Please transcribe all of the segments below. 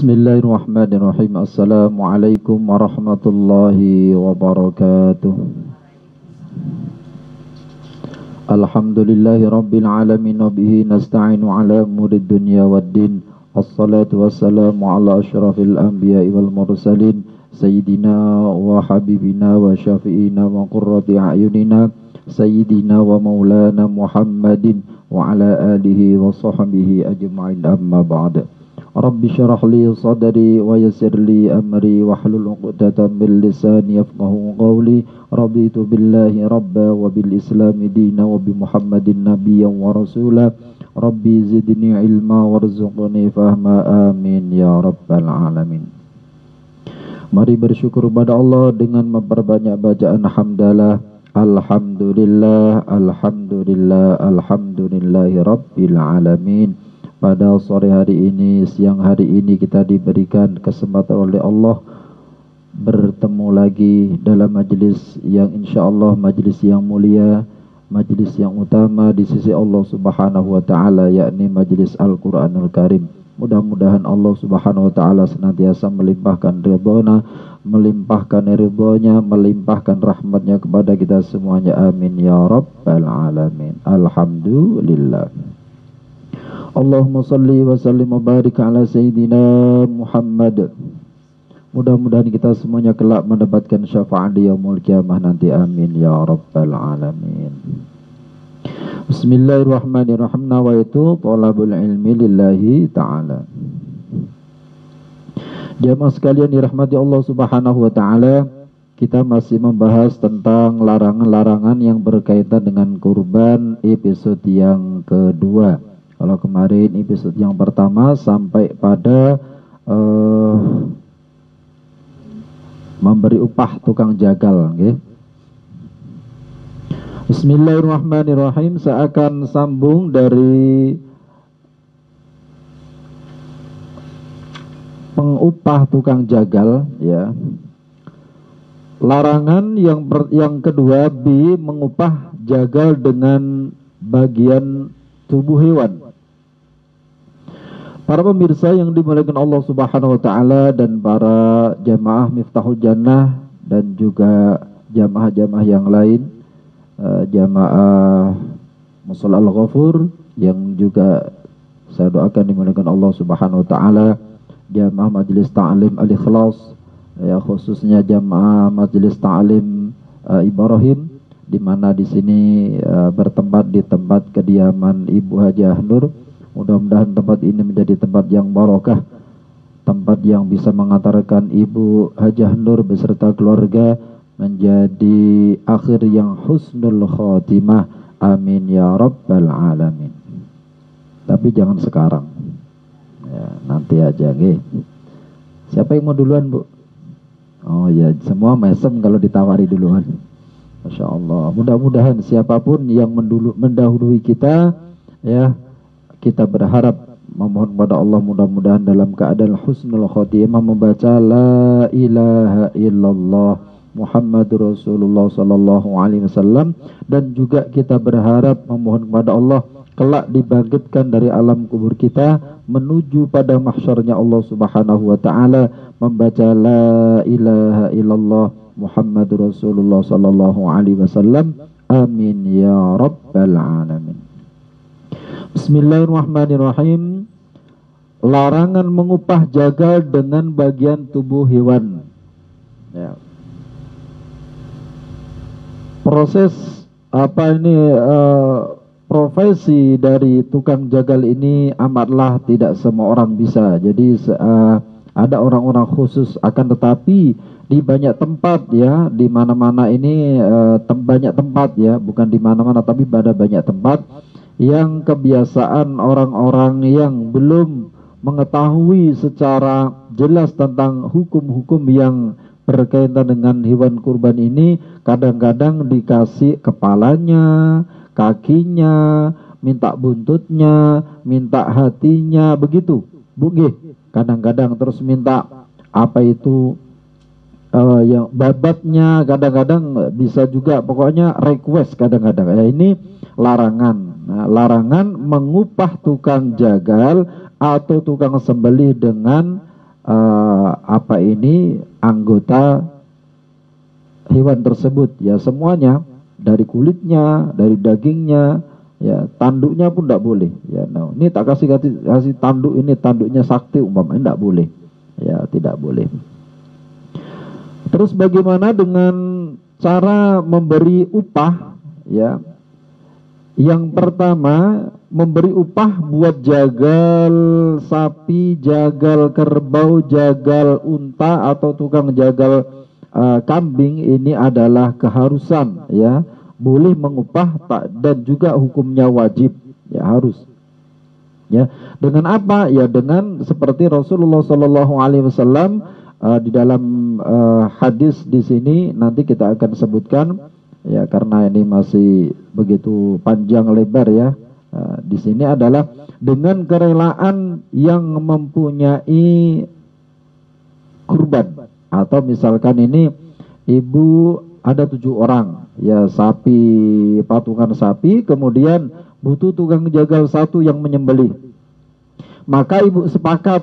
Bismillahirrahmanirrahim. Assalamualaikum warahmatullahi wabarakatuh. Alhamdulillahi rabbil alamin wa bihi nasta'inu ala umurid dunya waddin. Assalatu wassalamu ala asyrafil anbiya'i wal mursalin sayyidina wa habibina wa syafi'ina wa qurrati a'yunina sayyidina wa maulana Muhammadin wa ala alihi wa sahbihi ajma'in, amma ba'da. Rabbi syarah li sadri wa yassir li amri wahlul 'uqdatam min lisani yafqahu qawli. Raditu billahi rabba wa bil islami dina wa bi Muhammadin nabiyyan wa rasula. Rabbi zidni ilma warzuqni fahma, amin ya rabbal alamin. Mari bersyukur pada Allah dengan memperbanyak bacaan hamdalah. Alhamdulillah, alhamdulillah, alhamdulillahi rabbil alamin. Pada sore hari ini, siang hari ini kita diberikan kesempatan oleh Allah bertemu lagi dalam majlis yang insyaallah majlis yang mulia, majlis yang utama di sisi Allah Subhanahu wa taala, yakni majlis Al-Qur'anul Karim. Mudah-mudahan Allah Subhanahu wa taala senantiasa melimpahkan ridhona, melimpahkan ridhonya, melimpahkan rahmatnya kepada kita semuanya. Amin ya rabbal alamin. Alhamdulillah. Allahumma salli wa sallim wa barik ala Sayyidina Muhammad. Mudah-mudahan kita semuanya kelak mendapatkan syafaat di yaumul qiyamah nanti. Amin ya rabbal alamin. Bismillahirrahmanirrahim. Nawaitu thalabul ilmi lillahi ta'ala. Jamaah sekalian dirahmati Allah Subhanahu wa taala, kita masih membahas tentang larangan-larangan yang berkaitan dengan kurban, episode yang kedua. Kalau kemarin episode yang pertama sampai pada memberi upah tukang jagal, okay? Bismillahirrahmanirrahim. Saya akan sambung dari pengupah tukang jagal, ya. Larangan yang kedua, B, mengupah jagal dengan bagian tubuh hewan. Para pemirsa yang dimuliakan Allah Subhanahu wa taala dan para jamaah Miftahul Jannah dan juga jamaah-jamaah yang lain, jamaah Musalla Al-Ghafur yang juga saya doakan dimuliakan Allah Subhanahu wa taala, jamaah Majelis Ta'lim Al-Ikhlas, ya, khususnya jamaah Majelis Ta'lim Ibrahim, di mana di sini bertempat di tempat kediaman Ibu Hajah Nur. Mudah-mudahan tempat ini menjadi tempat yang barokah, tempat yang bisa mengantarkan Ibu Hajah Nur beserta keluarga menjadi akhir yang husnul khotimah. Amin ya rabbal alamin. Tapi jangan sekarang, ya, nanti aja, okay? Siapa yang mau duluan, Bu? Oh ya, semua mesem kalau ditawari duluan. Masya Allah. Mudah-mudahan siapapun yang mendahului kita, ya, kita berharap memohon kepada Allah mudah-mudahan dalam keadaan husnul khotimah membaca la ilaha illallah Muhammadur Rasulullah sallallahu alaihi wasallam, dan juga kita berharap memohon kepada Allah kelak dibangkitkan dari alam kubur kita menuju pada mahsyarnya Allah Subhanahu wa taala membaca la ilaha illallah Muhammadur Rasulullah sallallahu alaihi wasallam. Amin ya rabbal alamin. Bismillahirrahmanirrahim. Larangan mengupah jagal dengan bagian tubuh hewan, ya. Proses profesi dari tukang jagal ini amatlah tidak semua orang bisa. Jadi ada orang-orang khusus, akan tetapi di banyak tempat, ya, di mana-mana ini banyak tempat, ya, bukan di mana-mana tapi pada banyak tempat yang kebiasaan orang-orang yang belum mengetahui secara jelas tentang hukum-hukum yang berkaitan dengan hewan kurban ini, kadang-kadang dikasih kepalanya, kakinya, minta buntutnya, minta hatinya, begitu, Bu. Kadang-kadang terus minta apa itu yang babatnya, kadang-kadang bisa juga, pokoknya request kadang-kadang. Ya, ini larangan. Nah, larangan mengupah tukang jagal atau tukang sembelih dengan anggota hewan tersebut, ya semuanya, dari kulitnya, dari dagingnya, ya tanduknya pun tidak boleh. Ya, nah, ini tak kasih tanduk, ini tanduknya sakti umpamanya, tidak boleh. Ya, tidak boleh. Terus bagaimana dengan cara memberi upah? Ya, yang pertama, memberi upah buat jagal sapi, jagal kerbau, jagal unta atau tukang jagal kambing, ini adalah keharusan, ya. Boleh mengupah dan juga hukumnya wajib, ya harus. Ya, dengan apa? Ya dengan seperti Rasulullah Shallallahu Alaihi Wasallam di dalam hadis di sini nanti kita akan sebutkan, ya karena ini masih begitu panjang lebar ya. Di sini adalah dengan kerelaan yang mempunyai kurban, atau misalkan ini ibu ada 7 orang, ya sapi, patungan sapi, kemudian butuh tukang jagal 1 yang menyembelih. Maka ibu sepakat,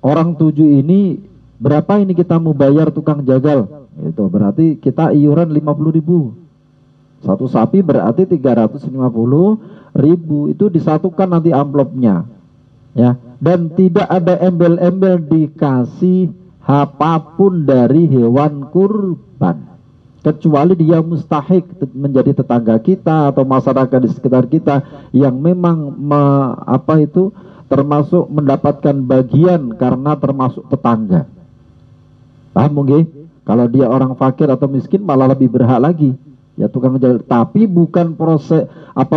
orang 7 ini berapa ini kita mau bayar tukang jagal? Itu berarti kita iuran 50.000. Satu sapi berarti 350.000. Itu disatukan nanti amplopnya, ya. Dan tidak ada embel-embel dikasih apapun dari hewan kurban, kecuali dia mustahik menjadi tetangga kita atau masyarakat di sekitar kita yang memang termasuk mendapatkan bagian karena termasuk tetangga. Paham mungkin? Kalau dia orang fakir atau miskin malah lebih berhak lagi, ya tukang jagal. Tapi bukan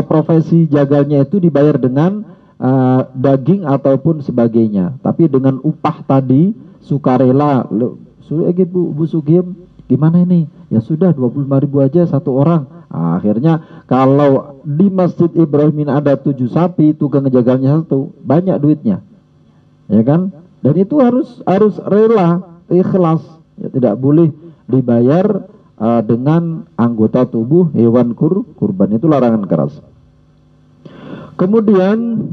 profesi jagalnya itu dibayar dengan daging ataupun sebagainya, tapi dengan upah tadi, sukarela. Bu Sugiem, gimana ini? Ya sudah 25.000 aja 1 orang. Akhirnya kalau di Masjid Ibrahim ada 7 sapi, tukang jagalnya 1, banyak duitnya, ya kan? Dan itu harus rela, ikhlas, ya, tidak boleh dibayar dengan anggota tubuh hewan kurban, itu larangan keras. Kemudian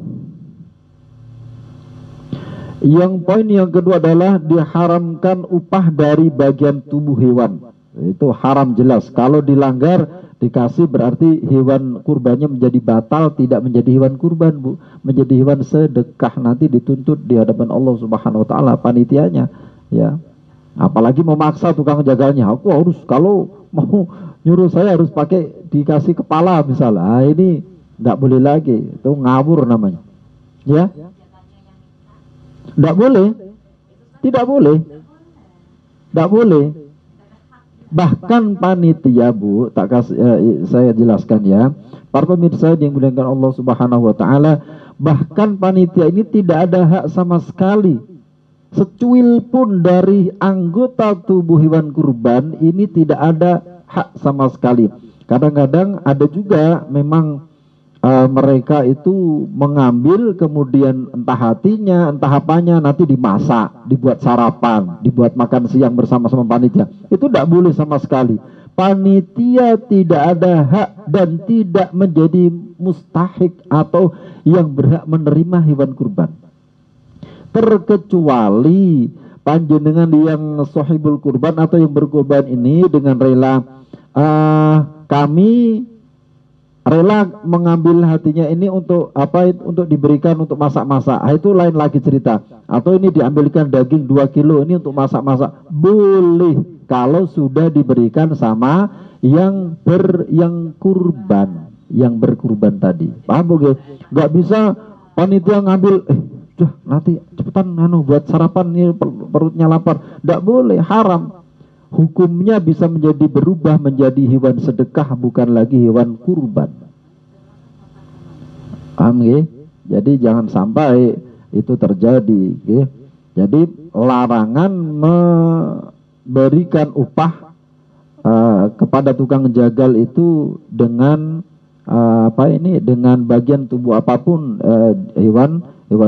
poin yang kedua adalah diharamkan upah dari bagian tubuh hewan. Itu haram jelas. Kalau dilanggar dikasih berarti hewan kurbannya menjadi batal, tidak menjadi hewan kurban, Bu. Menjadi hewan sedekah, nanti dituntut di hadapan Allah Subhanahu wa taala panitianya, ya. Apalagi memaksa tukang jagalnya, aku harus, kalau mau nyuruh saya harus dikasih kepala misalnya. Ini tidak boleh lagi, itu ngawur namanya, ya. Tidak boleh, tidak boleh, tidak boleh. Bahkan panitia, Bu, saya jelaskan ya, para pemirsa yang dimuliakan Allah Subhanahu wa taala, bahkan panitia ini tidak ada hak sama sekali, secuil pun dari anggota tubuh hewan kurban ini tidak ada hak sama sekali. Kadang-kadang ada juga memang mereka itu mengambil, kemudian entah hatinya, entah apanya, nanti dimasak, dibuat sarapan, dibuat makan siang bersama-sama panitia. Itu tidak boleh sama sekali. Panitia tidak ada hak dan tidak menjadi mustahik atau yang berhak menerima hewan kurban, terkecuali panjenengan yang sahibul kurban atau yang berkurban ini dengan rela, kami rela mengambil hatinya ini untuk untuk diberikan untuk masak-masak. Itu lain lagi cerita. Atau ini diambilkan daging 2 kilo ini untuk masak-masak, boleh kalau sudah diberikan sama yang kurban, yang berkurban tadi. Paham bukan? Gak bisa panitia ngambil, nanti cepetan buat sarapan, nih perutnya lapar. Tidak boleh, haram. Hukumnya bisa berubah menjadi hewan sedekah, bukan lagi hewan kurban. Paham ya? Jadi jangan sampai itu terjadi ya. Jadi larangan memberikan upah kepada tukang jagal itu dengan dengan bagian tubuh apapun hewan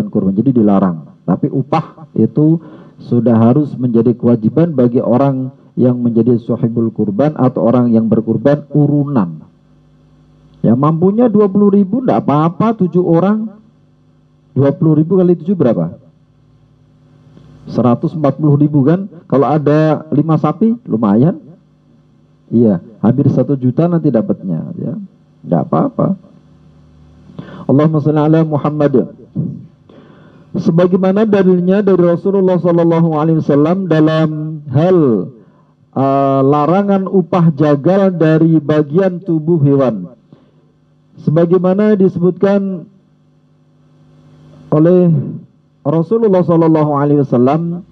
kurban. Jadi dilarang. Tapi upah itu sudah harus menjadi kewajiban bagi orang yang menjadi sahibul kurban atau orang yang berkurban urunan. Ya mampunya 20.000 tidak apa-apa, 7 orang. 20.000 kali 7 berapa? 140.000 kan. Kalau ada 5 sapi lumayan. Iya, hampir 1 juta nanti dapatnya ya. Enggak apa-apa. Allahumma shalli ala Muhammad. Sebagaimana dalilnya dari Rasulullah sallallahu alaihi wasallam dalam hal larangan upah jagal dari bagian tubuh hewan. Sebagaimana disebutkan oleh Rasulullah sallallahu alaihi wasallam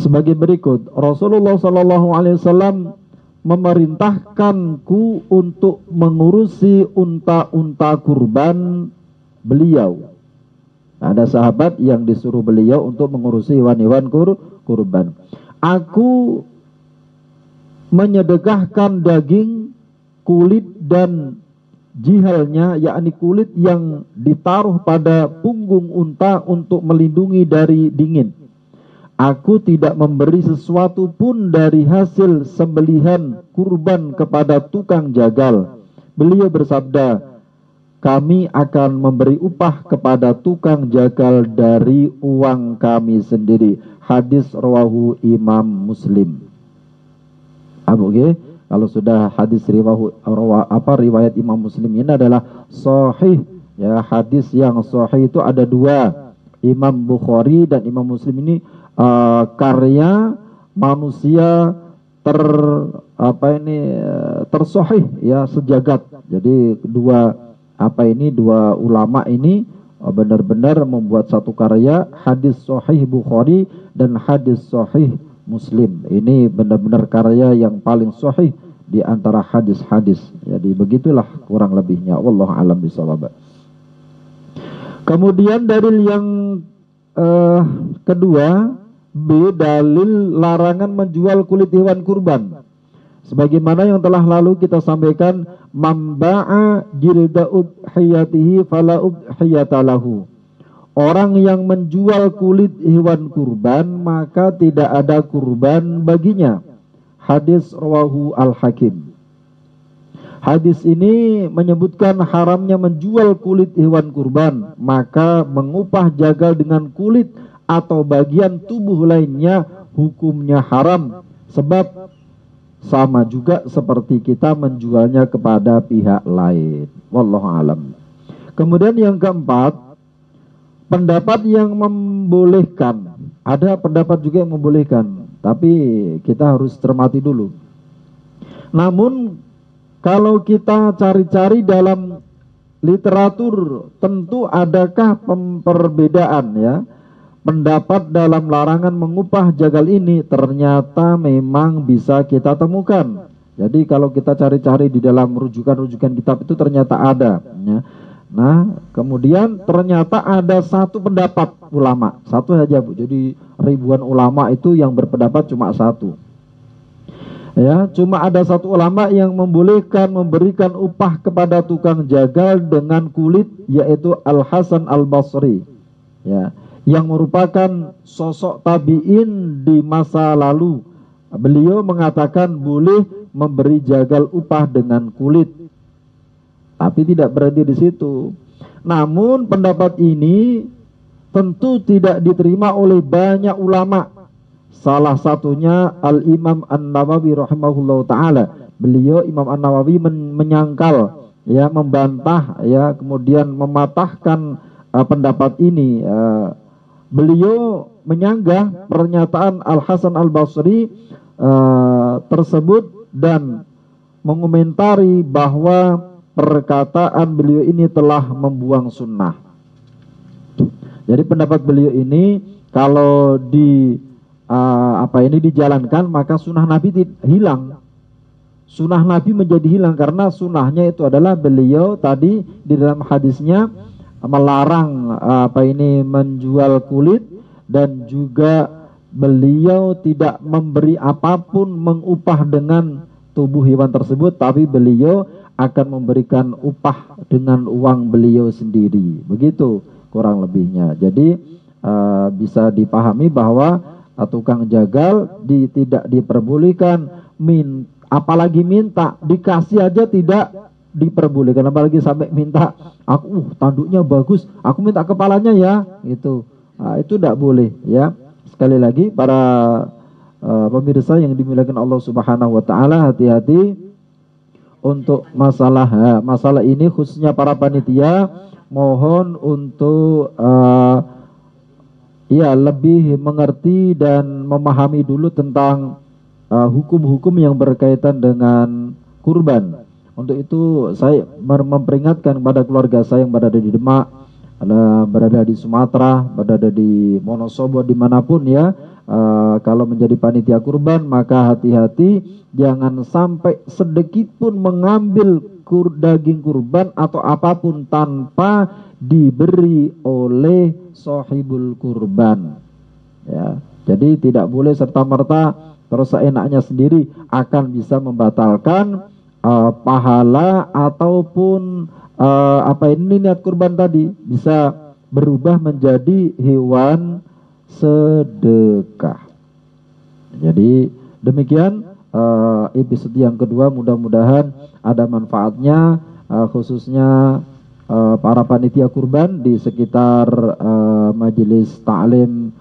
sebagai berikut. Rasulullah sallallahu alaihi wasallam memerintahkanku untuk mengurusi unta-unta kurban beliau. Ada sahabat yang disuruh beliau untuk mengurusi hewan-hewan kurban. Aku menyedekahkan daging, kulit dan jihalnya, yakni kulit yang ditaruh pada punggung unta untuk melindungi dari dingin. Aku tidak memberi sesuatu pun dari hasil sembelihan kurban kepada tukang jagal. Beliau bersabda, kami akan memberi upah kepada tukang jagal dari uang kami sendiri. Hadis rawahu Imam Muslim. Kalau sudah hadis riwayat Imam Muslim ini adalah sahih ya. Hadis yang sahih itu ada 2, Imam Bukhari dan Imam Muslim. Ini karya manusia tersahih ya sejagat. Jadi dua ulama ini benar-benar membuat satu karya, hadis sahih Bukhari dan hadis sahih Muslim. Ini benar-benar karya yang paling sahih di antara hadis-hadis. Jadi begitulah kurang lebihnya. Wallahu a'lam bishawab. Kemudian dalil yang kedua, B, dalil larangan menjual kulit hewan kurban. Sebagaimana yang telah lalu kita sampaikan, mamba'a jilda udhiyatihi fala udhiyatalahu. Orang yang menjual kulit hewan kurban maka tidak ada kurban baginya. Hadis rawahu Al-Hakim. Hadis ini menyebutkan haramnya menjual kulit hewan kurban, maka mengupah jagal dengan kulit atau bagian tubuh lainnya hukumnya haram, sebab sama juga seperti kita menjualnya kepada pihak lain. Wallahu alam. Kemudian yang keempat, pendapat yang membolehkan. Ada pendapat juga yang membolehkan, tapi kita harus cermati dulu. Namun kalau kita cari-cari dalam literatur, tentu adakah perbedaan ya. Pendapat dalam larangan mengupah jagal ini ternyata memang bisa kita temukan. Jadi kalau kita cari-cari di dalam rujukan-rujukan kitab itu ternyata ada ya. Nah kemudian ternyata ada satu pendapat ulama, satu saja Bu. Jadi ribuan ulama itu yang berpendapat cuma satu. Ya, cuma ada satu ulama yang membolehkan memberikan upah kepada tukang jagal dengan kulit, yaitu Al-Hasan Al-Basri ya, yang merupakan sosok tabi'in di masa lalu. Beliau mengatakan boleh memberi jagal upah dengan kulit, tapi tidak berhenti di situ. Namun pendapat ini tentu tidak diterima oleh banyak ulama. Salah satunya Al-Imam An-Nawawi rahimahullah ta'ala. Beliau Imam An-Nawawi menyangkal ya, membantah ya, kemudian mematahkan pendapat ini. Beliau menyanggah pernyataan Al-Hasan Al-Basri tersebut dan mengomentari bahwa perkataan beliau ini telah membuang sunnah. Jadi pendapat beliau ini kalau dijalankan maka sunnah Nabi hilang. Sunnah Nabi menjadi hilang karena sunnahnya itu adalah beliau tadi di dalam hadisnya melarang menjual kulit, dan juga beliau tidak memberi apapun mengupah dengan tubuh hewan tersebut, tapi beliau akan memberikan upah dengan uang beliau sendiri. Begitu kurang lebihnya. Jadi bisa dipahami bahwa tukang jagal tidak diperbolehkan apalagi minta, dikasih aja tidak diperbolehkan, apalagi sampai minta aku tanduknya bagus, aku minta kepalanya ya, itu. Nah, itu tidak boleh ya. Sekali lagi para pemirsa yang dimuliakan Allah Subhanahu wa taala, hati-hati untuk masalah ini khususnya para panitia, mohon untuk ya lebih mengerti dan memahami dulu tentang hukum-hukum yang berkaitan dengan kurban. Untuk itu saya memperingatkan kepada keluarga saya yang berada di Demak, berada di Sumatera, berada di Wonosobo, dimanapun ya. Kalau menjadi panitia kurban, maka hati-hati jangan sampai sedikit pun mengambil daging kurban atau apapun tanpa diberi oleh sahibul kurban. Ya, jadi tidak boleh serta-merta terus seenaknya sendiri akan bisa membatalkan pahala ataupun apa ini niat kurban tadi bisa berubah menjadi hewan sedekah. Jadi demikian episode yang kedua, mudah-mudahan ada manfaatnya khususnya para panitia kurban di sekitar majelis ta'lim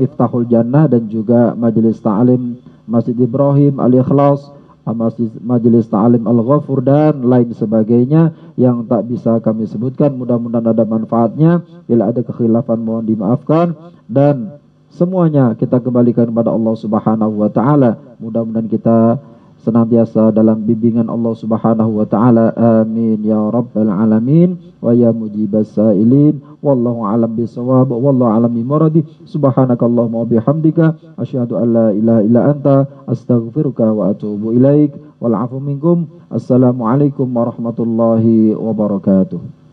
Miftahul Jannah dan juga majelis ta'lim Masjid Ibrahim Al-Ikhlas, majelis ta'lim Al-Ghafur dan lain sebagainya yang tak bisa kami sebutkan. Mudah-mudahan ada manfaatnya. Bila ada kekhilafan mohon dimaafkan, dan semuanya kita kembalikan kepada Allah Subhanahu wa taala. Mudah-mudahan kita senantiasa dalam bimbingan Allah Subhanahu wa taala. Amin ya rabbal alamin wa ya mujibas sailin. Wallahu alam bisawab, wallahu alam bimuradi. Subhanakallahumma wa bihamdika asyhadu an la ilaha illa anta astaghfiruka wa atubu ilaik. Wal afu minkum. Assalamualaikum warahmatullahi wabarakatuh.